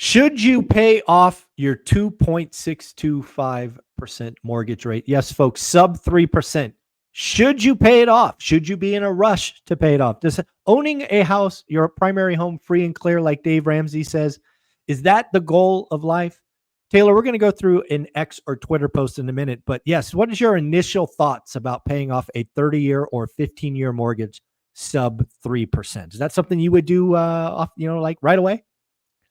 Should you pay off your 2.625% mortgage rate? Yes, folks, sub 3%. Should you pay it off? Should you be in a rush to pay it off? Does owning a house, your primary home, free and clear, like Dave Ramsey says, is that the goal of life? Taylor, we're going to go through an X or Twitter post in a minute, but yes, what is your initial thoughts about paying off a 30-year or 15-year mortgage sub 3%? Is that something you would do like right away?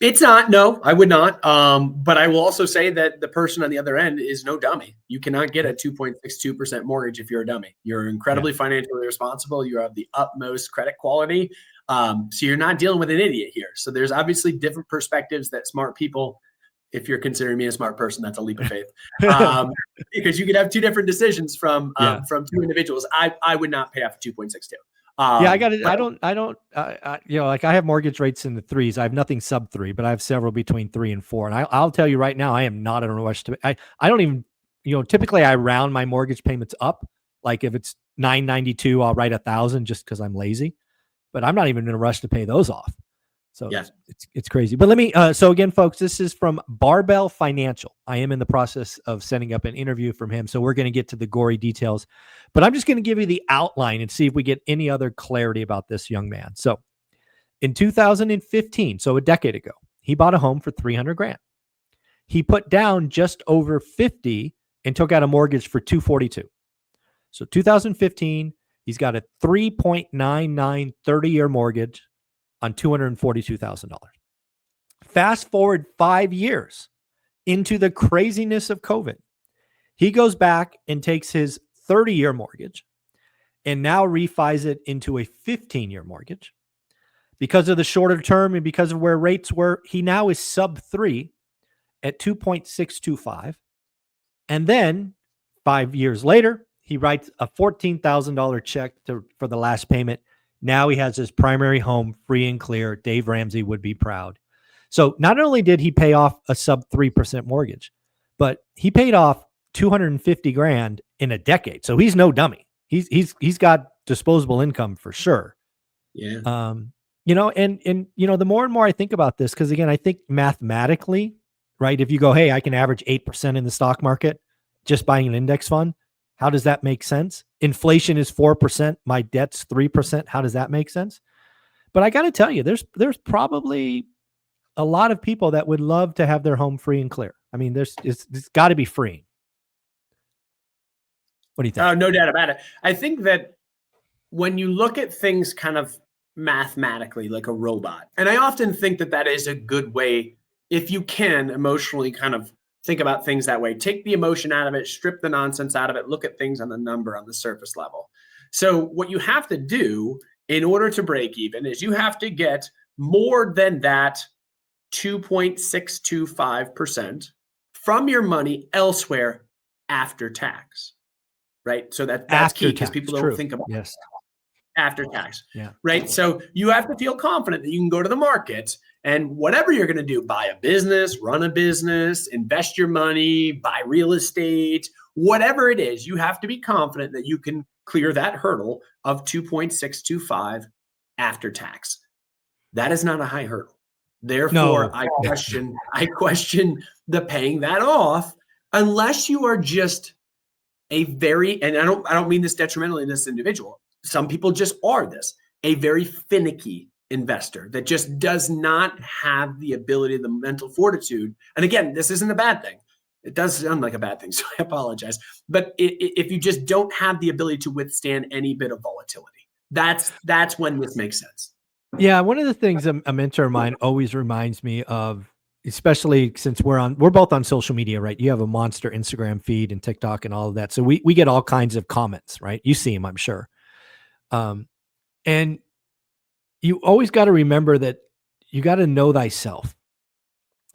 It's not. No, I would not. But I will also say that the person on the other end is no dummy. You cannot get a 2.62% mortgage if you're a dummy. You're incredibly financially responsible. You have the utmost credit quality. So you're not dealing with an idiot here. So there's obviously different perspectives that smart people, if you're considering me a smart person, that's a leap of faith. Because you could have two different decisions from two individuals. I would not pay off a 2.62. I got it. I don't, like I have mortgage rates in the threes. I have nothing sub 3, but I have several between 3 and 4. And I'll tell you right now, I am not in a rush to, I don't even, typically I round my mortgage payments up. Like if it's $992, I'll write 1,000 just because I'm lazy, but I'm not even in a rush to pay those off. So it's crazy. But let me, so again, folks, this is from Barbell Financial. I am in the process of setting up an interview from him. So we're going to get to the gory details, but I'm just going to give you the outline and see if we get any other clarity about this young man. So in 2015, so a decade ago, he bought a home for $300,000. He put down just over 50 and took out a mortgage for $242. So 2015, he's got a 3.99 30-year mortgage on $242,000. Fast forward 5 years into the craziness of COVID. He goes back and takes his 30-year mortgage and now refis it into a 15-year mortgage. Because of the shorter term and because of where rates were, he now is sub 3 at 2.625. And then 5 years later, he writes a $14,000 check for the last payment. Now he has his primary home free and clear. Dave Ramsey would be proud. So not only did he pay off a sub 3% mortgage, but he paid off $250,000 in a decade. So he's no dummy. He's got disposable income for sure. Yeah. And the more and more I think about this, because again, I think mathematically, right? If you go, hey, I can average 8% in the stock market just buying an index fund. How does that make sense? Inflation is 4%. My debt's 3%. How does that make sense? But I got to tell you, there's probably a lot of people that would love to have their home free and clear. I mean, it's got to be free. What do you think? Oh, no doubt about it. I think that when you look at things kind of mathematically like a robot, and I often think that is a good way, if you can emotionally kind of think about things that way. Take the emotion out of it, strip the nonsense out of it, look at things on the number, on the surface level. So what you have to do in order to break even is you have to get more than that 2.625% from your money elsewhere after tax, right? So that's after key because people don't think about it. After tax, right? So you have to feel confident that you can go to the market and whatever you're going to do, buy a business, run a business, invest your money, buy real estate, whatever it is, you have to be confident that you can clear that hurdle of 2.625 after tax. That is not a high hurdle. Therefore, I question the paying that off unless you are just a very, and I don't mean this detrimentally in this individual. Some people just are a very finicky investor that just does not have the ability, the mental fortitude. And again, this isn't a bad thing. It does sound like a bad thing, so I apologize. But if you just don't have the ability to withstand any bit of volatility, that's when this makes sense. Yeah, one of the things a mentor of mine always reminds me of, especially since we're both on social media, right? You have a monster Instagram feed and TikTok and all of that. So we get all kinds of comments, right? You see them, I'm sure. And you always got to remember that you got to know thyself.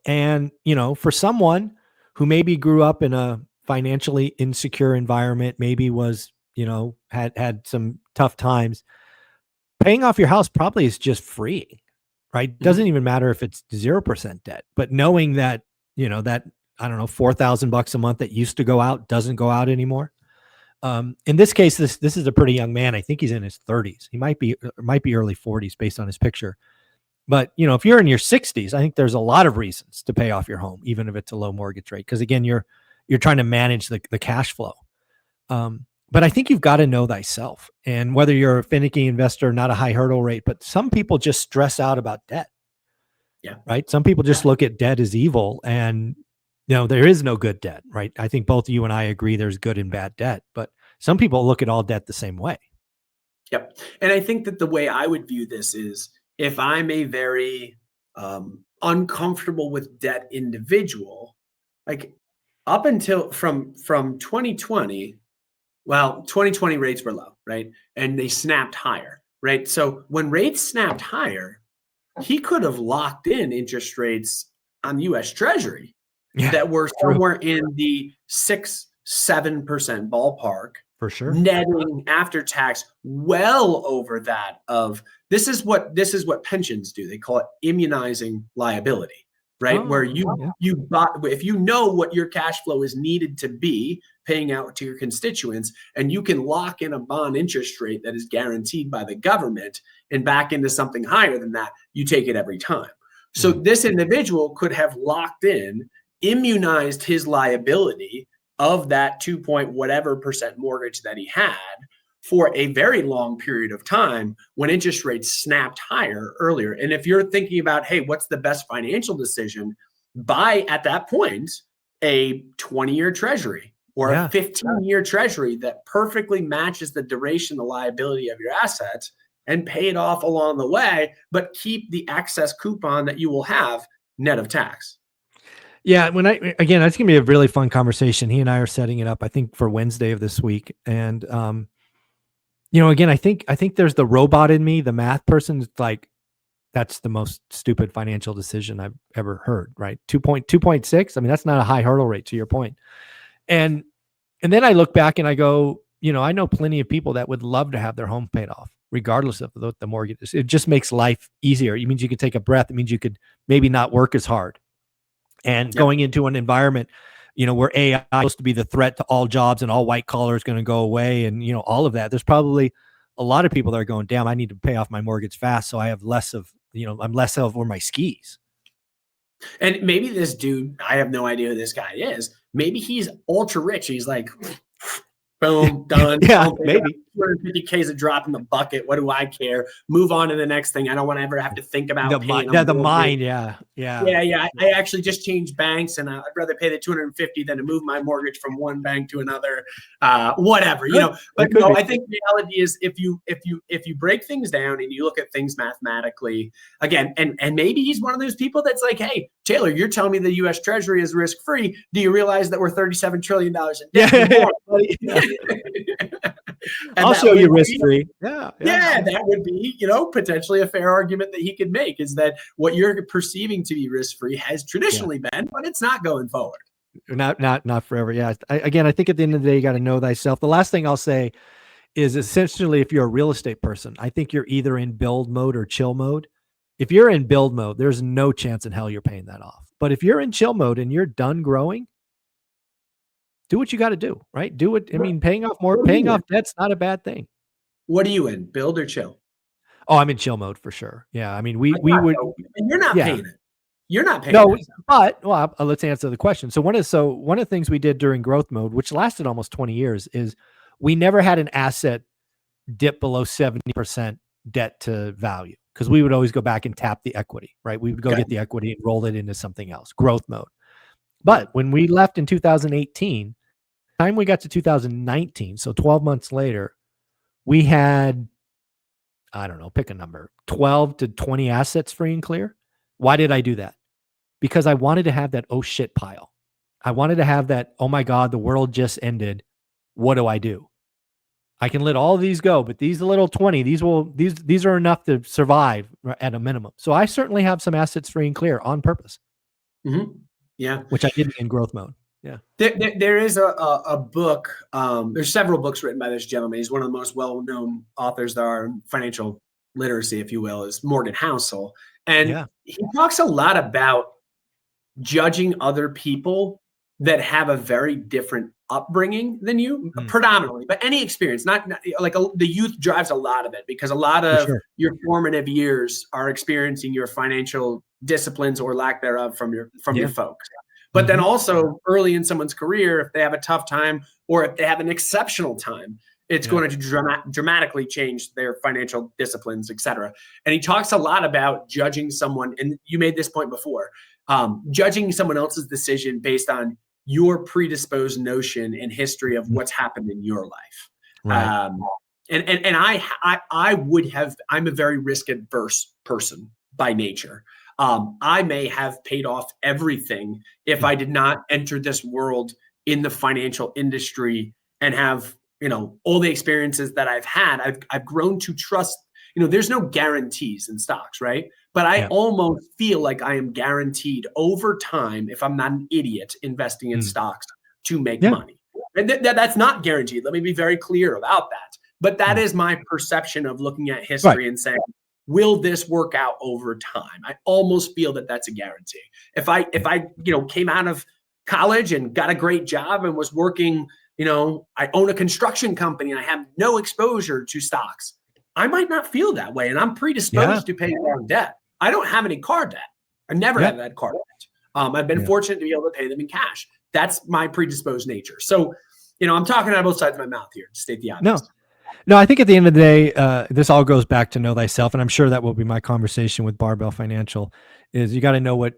And, for someone who maybe grew up in a financially insecure environment, maybe was, had some tough times, paying off your house probably is just free, right? Doesn't even matter if it's 0% debt, but knowing that, that, I don't know, $4,000 a month that used to go out doesn't go out anymore. In this case, this is a pretty young man. I think he's in his 30s. He might be early 40s based on his picture. But, if you're in your 60s, I think there's a lot of reasons to pay off your home, even if it's a low mortgage rate. Because again, you're trying to manage the cash flow. But I think you've got to know thyself. And whether you're a finicky investor, not a high hurdle rate, but some people just stress out about debt. Yeah. Right. Some people just look at debt as evil, and there is no good debt. Right. I think both you and I agree there's good and bad debt, but some people look at all debt the same way. Yep. And I think that the way I would view this is, if I'm a very uncomfortable with debt individual, like up until from 2020, well, 2020 rates were low, right? And they snapped higher, right? So when rates snapped higher, he could have locked in interest rates on US Treasury that were somewhere in the 6-7% ballpark. For sure. Netting after tax well over that of this is what pensions do. They call it immunizing liability, right? Where you buy, if you know what your cash flow is needed to be paying out to your constituents, and you can lock in a bond interest rate that is guaranteed by the government and back into something higher than that, you take it every time. So this individual could have locked in, immunized his liability of that 2 point whatever percent mortgage that he had for a very long period of time when interest rates snapped higher earlier. And if you're thinking about, hey, what's the best financial decision? Buy at that point a 20-year treasury or a 15-year treasury that perfectly matches the duration, the liability of your assets, and pay it off along the way, but keep the excess coupon that you will have net of tax. Yeah, again, it's gonna be a really fun conversation. He and I are setting it up, I think, for Wednesday of this week. And again, I think there's the robot in me, the math person. It's like, that's the most stupid financial decision I've ever heard. Right, 2.6. I mean, that's not a high hurdle rate, to your point. And then I look back and I go, I know plenty of people that would love to have their home paid off, regardless of the mortgage is. It just makes life easier. It means you could take a breath. It means you could maybe not work as hard. And going into an environment, where AI is supposed to be the threat to all jobs and all white collar is going to go away, and all of that, there's probably a lot of people that are going, damn, I need to pay off my mortgage fast, so I have less of, I'm less over my skis. And maybe this dude, I have no idea who this guy is. Maybe he's ultra rich. He's like, boom, done. Yeah, maybe 250K is a drop in the bucket. What do I care? Move on to the next thing. I don't want to ever have to think about the mind. Yeah. I actually just changed banks, and I'd rather pay the 250 than to move my mortgage from one bank to another. Whatever, But no, I think reality is, if you break things down and you look at things mathematically, again, and maybe he's one of those people that's like, hey, Taylor, you're telling me the U.S. Treasury is risk free. Do you realize that we're $37 trillion in debt? I'll show you risk free. Yeah, that would be, potentially a fair argument that he could make, is that what you're perceiving to be risk free has traditionally been, but it's not going forward. Not forever. Yeah. I think at the end of the day, you got to know thyself. The last thing I'll say is, essentially, if you're a real estate person, I think you're either in build mode or chill mode. If you're in build mode, there's no chance in hell you're paying that off. But if you're in chill mode and you're done growing, do what you got to do, right? Do it. I mean, paying off debt's not a bad thing. What are you in, build or chill? Oh, I'm in chill mode for sure. Yeah. I mean, we would. And you're not paying it. You're not paying. No, but let's answer the question. So one of the things we did during growth mode, which lasted almost 20 years, is we never had an asset dip below 70% debt to value, because we would always go back and tap the equity, right? We would go get the equity and roll it into something else, growth mode. But when we left in 2018, time we got to 2019, so 12 months later, we had, I don't know, pick a number, 12 to 20 assets free and clear. Why did I do that? Because I wanted to have that oh shit pile. I wanted to have that, oh my God, the world just ended. What do I do? I can let all of these go, but these little 20, these are enough to survive at a minimum. So I certainly have some assets free and clear on purpose. Mm-hmm. Yeah. Which I did in growth mode. Yeah. There is a book. There's several books written by this gentleman. He's one of the most well-known authors that are in financial literacy, if you will, is Morgan Housel. And he talks a lot about judging other people that have a very different upbringing than you, predominantly, but any experience, not like the youth drives a lot of it, because a lot of your formative years are experiencing your financial disciplines or lack thereof from your folks. But then also early in someone's career, if they have a tough time or if they have an exceptional time, it's going to dramatically change their financial disciplines, et cetera. And he talks a lot about judging someone, and you made this point before, judging someone else's decision based on your predisposed notion and history of what's happened in your life. Right. And I'm a very risk adverse person by nature. I may have paid off everything if I did not enter this world in the financial industry and have, all the experiences that I've had. I've grown to trust, there's no guarantees in stocks, right? But I almost feel like I am guaranteed over time, if I'm not an idiot, investing in stocks to make money. And that's not guaranteed. Let me be very clear about that. But that is my perception of looking at history and saying, will this work out over time? I almost feel that that's a guarantee. If I came out of college and got a great job and was working, I own a construction company and I have no exposure to stocks, I might not feel that way. And I'm predisposed to paying down debt. I don't have any car debt. I never have had car debt. I've been fortunate to be able to pay them in cash. That's my predisposed nature. So, I'm talking out of both sides of my mouth here, to state the obvious. No, I think at the end of the day, this all goes back to know thyself. And I'm sure that will be my conversation with Barbell Financial, is you got to know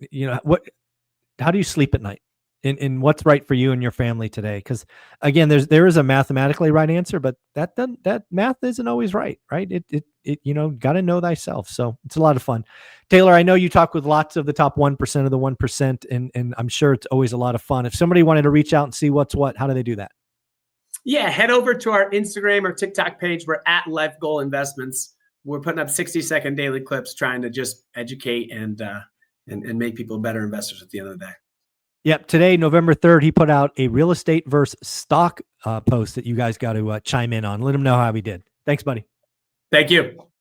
how do you sleep at night? In what's right for you and your family today. Because again, there is a mathematically right answer, but that math isn't always right. It got to know thyself. So it's a lot of fun. Taylor, I know you talk with lots of the top 1% of the 1%, and I'm sure it's always a lot of fun. If somebody wanted to reach out and see what's what, how do they do that? Yeah, head over to our Instagram or TikTok page. We're at Life Goal Investments. We're putting up 60-second daily clips, trying to just educate and make people better investors at the end of the day. Yep. Today, November 3rd, he put out a real estate versus stock post that you guys got to chime in on. Let him know how he did. Thanks, buddy. Thank you.